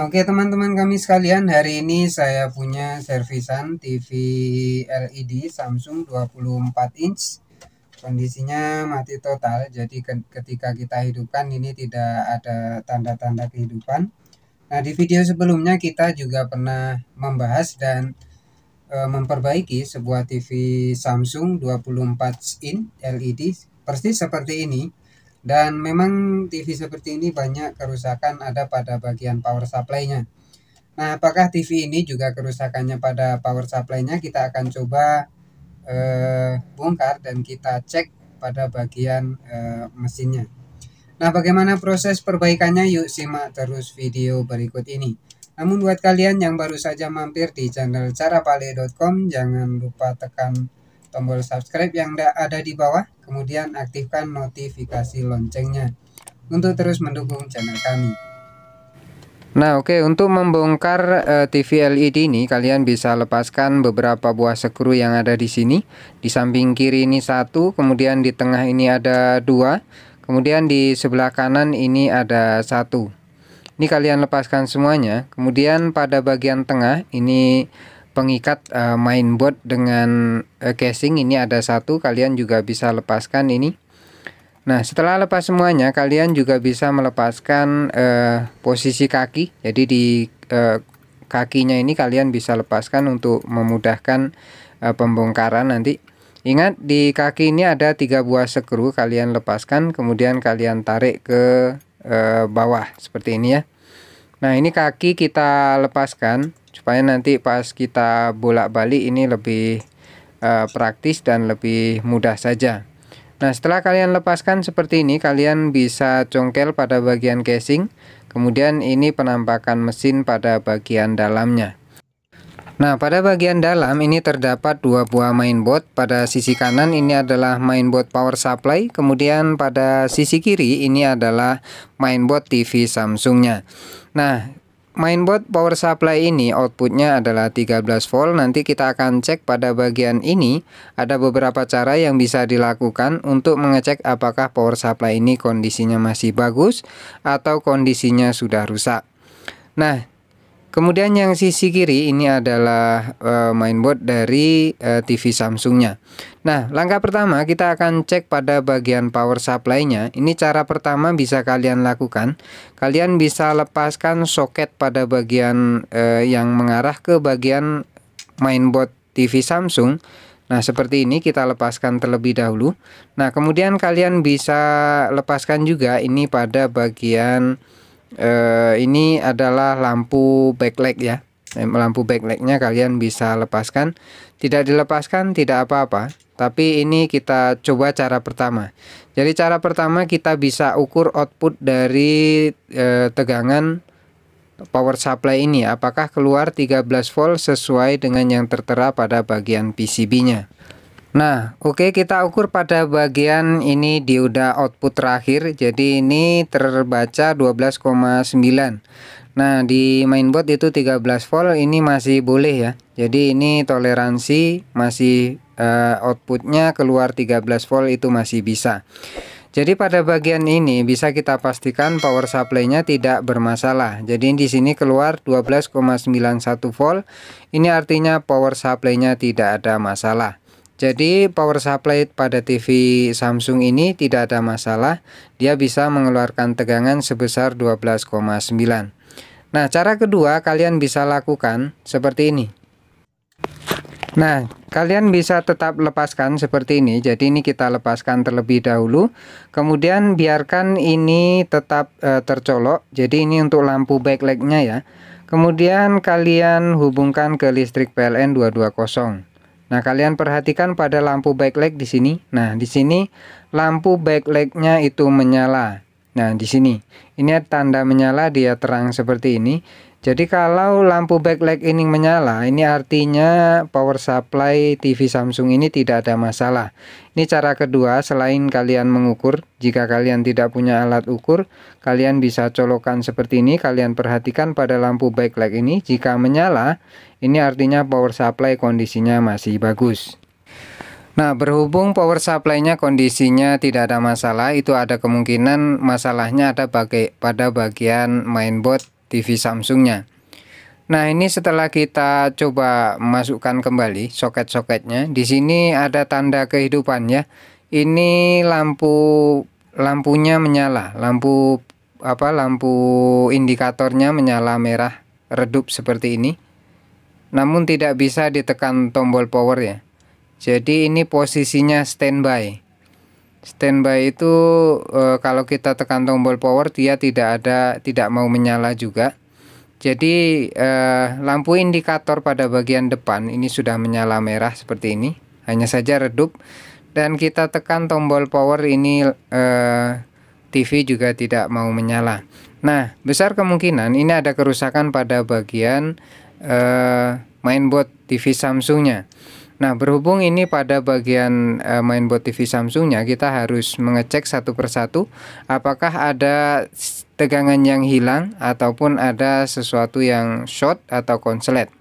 Oke teman-teman kami sekalian, hari ini saya punya servisan TV LED Samsung 24 inch. Kondisinya mati total, jadi ketika kita hidupkan ini tidak ada tanda-tanda kehidupan. Nah, di video sebelumnya kita juga pernah membahas dan memperbaiki sebuah TV Samsung 24 inch LED persis seperti ini. Dan memang TV seperti ini banyak kerusakan ada pada bagian power supply-nya. Nah, apakah TV ini juga kerusakannya pada power supply-nya? Kita akan coba bongkar dan kita cek pada bagian mesinnya. Nah, bagaimana proses perbaikannya? Yuk simak terus video berikut ini. Namun buat kalian yang baru saja mampir di channel carapale.com, jangan lupa tekan tombol subscribe yang ada di bawah, kemudian aktifkan notifikasi loncengnya untuk terus mendukung channel kami. Nah, oke, untuk membongkar TV LED ini kalian bisa lepaskan beberapa buah skru yang ada di sini. Di samping kiri ini satu, kemudian di tengah ini ada dua, kemudian di sebelah kanan ini ada satu. Ini kalian lepaskan semuanya. Kemudian pada bagian tengah ini pengikat mainboard dengan casing ini ada satu, kalian juga bisa lepaskan ini. Nah, setelah lepas semuanya, kalian juga bisa melepaskan posisi kaki. Jadi di kakinya ini kalian bisa lepaskan untuk memudahkan pembongkaran nanti. Ingat, di kaki ini ada 3 buah skru, kalian lepaskan, kemudian kalian tarik ke bawah seperti ini ya. Nah, ini kaki kita lepaskan supaya nanti pas kita bolak-balik ini lebih praktis dan lebih mudah saja. Nah, setelah kalian lepaskan seperti ini, kalian bisa congkel pada bagian casing. Kemudian ini penampakan mesin pada bagian dalamnya. Nah, pada bagian dalam ini terdapat 2 buah mainboard. Pada sisi kanan ini adalah mainboard power supply. Kemudian pada sisi kiri ini adalah mainboard TV Samsungnya. Nah, mainboard power supply ini outputnya adalah 13 volt. Nanti kita akan cek pada bagian ini. Ada beberapa cara yang bisa dilakukan untuk mengecek apakah power supply ini kondisinya masih bagus atau kondisinya sudah rusak. Nah, kemudian yang sisi kiri ini adalah mainboard dari TV Samsungnya. Nah, langkah pertama kita akan cek pada bagian power supply-nya. Ini cara pertama bisa kalian lakukan. Kalian bisa lepaskan soket pada bagian yang mengarah ke bagian mainboard TV Samsung. Nah, seperti ini kita lepaskan terlebih dahulu. Nah, kemudian kalian bisa lepaskan juga ini pada bagian ini adalah lampu backlight ya. Lampu backlightnya kalian bisa lepaskan. Tidak dilepaskan tidak apa-apa, tapi ini kita coba cara pertama. Jadi cara pertama kita bisa ukur output dari tegangan power supply ini, apakah keluar 13 volt sesuai dengan yang tertera pada bagian PCB-nya. Nah, oke, kita ukur pada bagian ini dioda output terakhir. Jadi ini terbaca 12,9. Nah, di mainboard itu 13 volt, ini masih boleh ya. Jadi ini toleransi masih outputnya keluar 13 volt itu masih bisa. Jadi pada bagian ini bisa kita pastikan power supply-nya tidak bermasalah. Jadi di sini keluar 12,91 volt. Ini artinya power supply-nya tidak ada masalah. Jadi power supply pada TV Samsung ini tidak ada masalah. Dia bisa mengeluarkan tegangan sebesar 12,9. Nah, cara kedua kalian bisa lakukan seperti ini. Nah, kalian bisa tetap lepaskan seperti ini. Jadi ini kita lepaskan terlebih dahulu. Kemudian biarkan ini tetap tercolok. Jadi ini untuk lampu backlight-nya ya. Kemudian kalian hubungkan ke listrik PLN 220. Nah, kalian perhatikan pada lampu backlight di sini. Nah, di sini lampu backlight-nya itu menyala. Nah, di sini ini tanda menyala, dia terang seperti ini. Jadi kalau lampu backlight ini menyala, ini artinya power supply TV Samsung ini tidak ada masalah. Ini cara kedua selain kalian mengukur. Jika kalian tidak punya alat ukur, kalian bisa colokkan seperti ini. Kalian perhatikan pada lampu backlight ini, jika menyala, ini artinya power supply kondisinya masih bagus. Nah, berhubung power supply-nya kondisinya tidak ada masalah, itu ada kemungkinan masalahnya ada pada bagian mainboard TV Samsungnya. Nah, ini setelah kita coba masukkan kembali soket-soketnya, di sini ada tanda kehidupan ya. Ini lampunya menyala, lampu indikatornya menyala merah redup seperti ini. Namun tidak bisa ditekan tombol power ya. Jadi ini posisinya standby. Standby itu kalau kita tekan tombol power dia tidak mau menyala juga. Jadi lampu indikator pada bagian depan ini sudah menyala merah seperti ini, hanya saja redup. Dan kita tekan tombol power ini TV juga tidak mau menyala. Nah, besar kemungkinan ini ada kerusakan pada bagian mainboard TV Samsungnya. Nah, berhubung ini pada bagian mainboard TV Samsungnya, kita harus mengecek satu persatu apakah ada tegangan yang hilang ataupun ada sesuatu yang short atau konslet.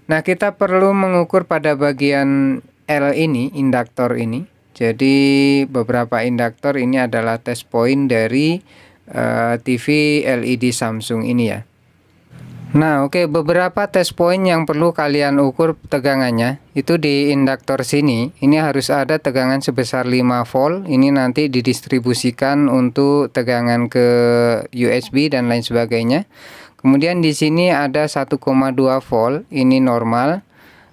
Nah, kita perlu mengukur pada bagian L ini, induktor ini. Jadi beberapa induktor ini adalah test point dari TV LED Samsung ini ya. Nah, oke, beberapa test point yang perlu kalian ukur tegangannya itu di induktor sini. Ini harus ada tegangan sebesar 5 volt. Ini nanti didistribusikan untuk tegangan ke USB dan lain sebagainya. Kemudian di sini ada 1,2 volt, ini normal.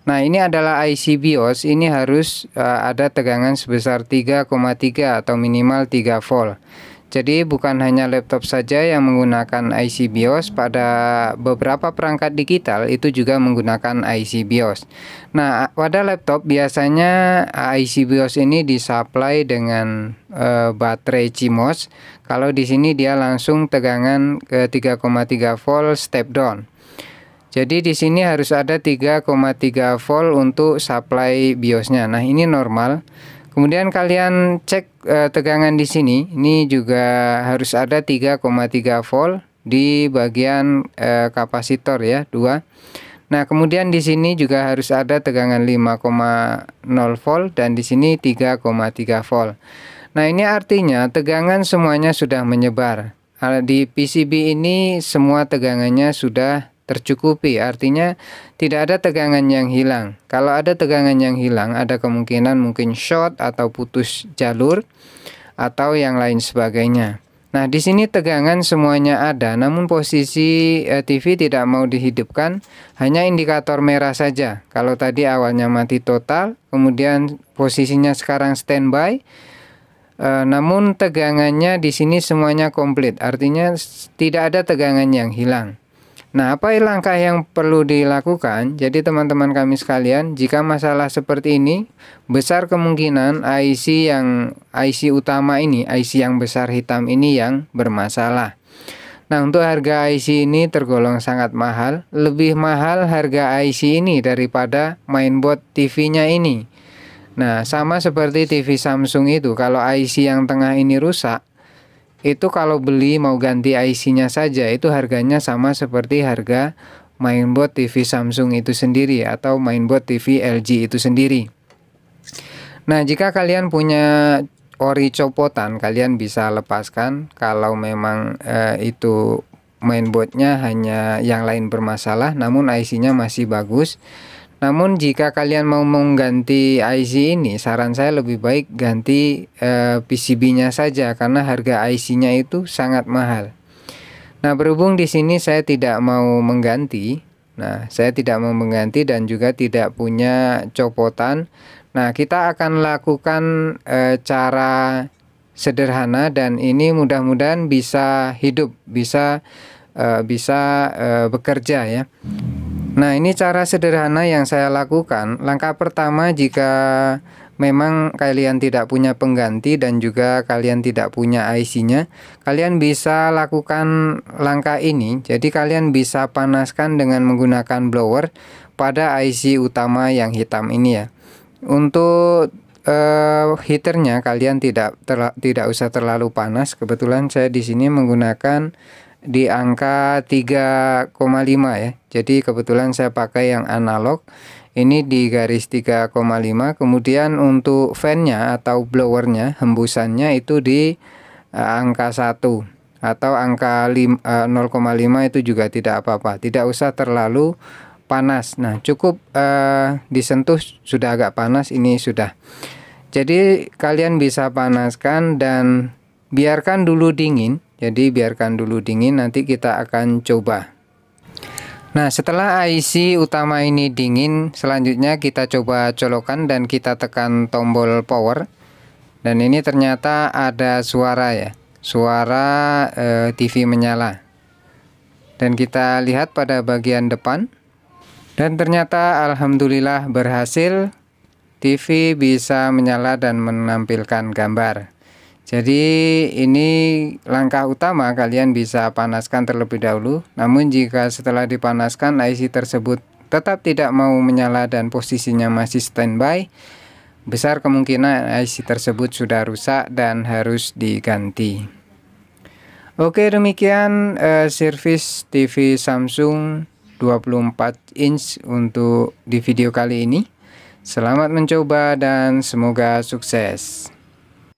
Nah, ini adalah IC BIOS. Ini harus ada tegangan sebesar 3,3 atau minimal 3 volt. Jadi bukan hanya laptop saja yang menggunakan IC BIOS, pada beberapa perangkat digital itu juga menggunakan IC BIOS. Nah, pada laptop biasanya IC BIOS ini disuplai dengan baterai CMOS. Kalau di sini dia langsung tegangan ke 3,3 volt step down. Jadi di sini harus ada 3,3 volt untuk supply BIOSnya. Nah, ini normal. Kemudian kalian cek tegangan di sini, ini juga harus ada 3,3 volt di bagian kapasitor ya, 2. Nah, kemudian di sini juga harus ada tegangan 5,0 volt dan di sini 3,3 volt. Nah, ini artinya tegangan semuanya sudah menyebar. Di PCB ini semua tegangannya sudah tercukupi, artinya tidak ada tegangan yang hilang. Kalau ada tegangan yang hilang, ada kemungkinan mungkin short atau putus jalur atau yang lain sebagainya. Nah, di sini tegangan semuanya ada, namun posisi TV tidak mau dihidupkan, hanya indikator merah saja. Kalau tadi awalnya mati total, kemudian posisinya sekarang standby, namun tegangannya di sini semuanya komplit, artinya tidak ada tegangan yang hilang. Nah, apa langkah yang perlu dilakukan? Jadi teman-teman kami sekalian, jika masalah seperti ini, besar kemungkinan IC utama ini, IC yang besar hitam ini yang bermasalah. Nah, untuk harga IC ini tergolong sangat mahal, lebih mahal harga IC ini daripada mainboard TV-nya ini. Nah, sama seperti TV Samsung itu, kalau IC yang tengah ini rusak, itu kalau beli mau ganti IC-nya saja itu harganya sama seperti harga mainboard TV Samsung itu sendiri atau mainboard TV LG itu sendiri. Nah, jika kalian punya ori copotan, kalian bisa lepaskan. Kalau memang itu mainboardnya hanya yang lain bermasalah, namun IC-nya masih bagus. Namun jika kalian mau mengganti IC ini, saran saya lebih baik ganti PCB-nya saja karena harga IC-nya itu sangat mahal. Nah, berhubung di sini saya tidak mau mengganti. Nah, saya tidak mau mengganti dan juga tidak punya copotan. Nah, kita akan lakukan cara sederhana dan ini mudah-mudahan bisa hidup, bisa bekerja ya. Nah, ini cara sederhana yang saya lakukan. Langkah pertama, jika memang kalian tidak punya pengganti dan juga kalian tidak punya IC-nya, kalian bisa lakukan langkah ini. Jadi kalian bisa panaskan dengan menggunakan blower pada IC utama yang hitam ini ya. Untuk heaternya kalian tidak usah terlalu panas. Kebetulan saya di sini menggunakan di angka 3,5 ya. Jadi kebetulan saya pakai yang analog. Ini di garis 3,5. Kemudian untuk fan-nya atau blowernya, hembusannya itu di angka 1 atau angka 0,5 itu juga tidak apa-apa, tidak usah terlalu panas. Nah, cukup disentuh sudah agak panas, ini sudah. Jadi kalian bisa panaskan dan biarkan dulu dingin. Jadi biarkan dulu dingin, nanti kita akan coba. Nah, setelah IC utama ini dingin, selanjutnya kita coba colokkan dan kita tekan tombol power. Dan ini ternyata ada suara ya, suara TV menyala. Dan kita lihat pada bagian depan. Dan ternyata alhamdulillah berhasil, TV bisa menyala dan menampilkan gambar. Jadi ini langkah utama, kalian bisa panaskan terlebih dahulu. Namun jika setelah dipanaskan IC tersebut tetap tidak mau menyala dan posisinya masih standby, besar kemungkinan IC tersebut sudah rusak dan harus diganti. Oke, demikian servis TV Samsung 24 inch untuk di video kali ini. Selamat mencoba dan semoga sukses.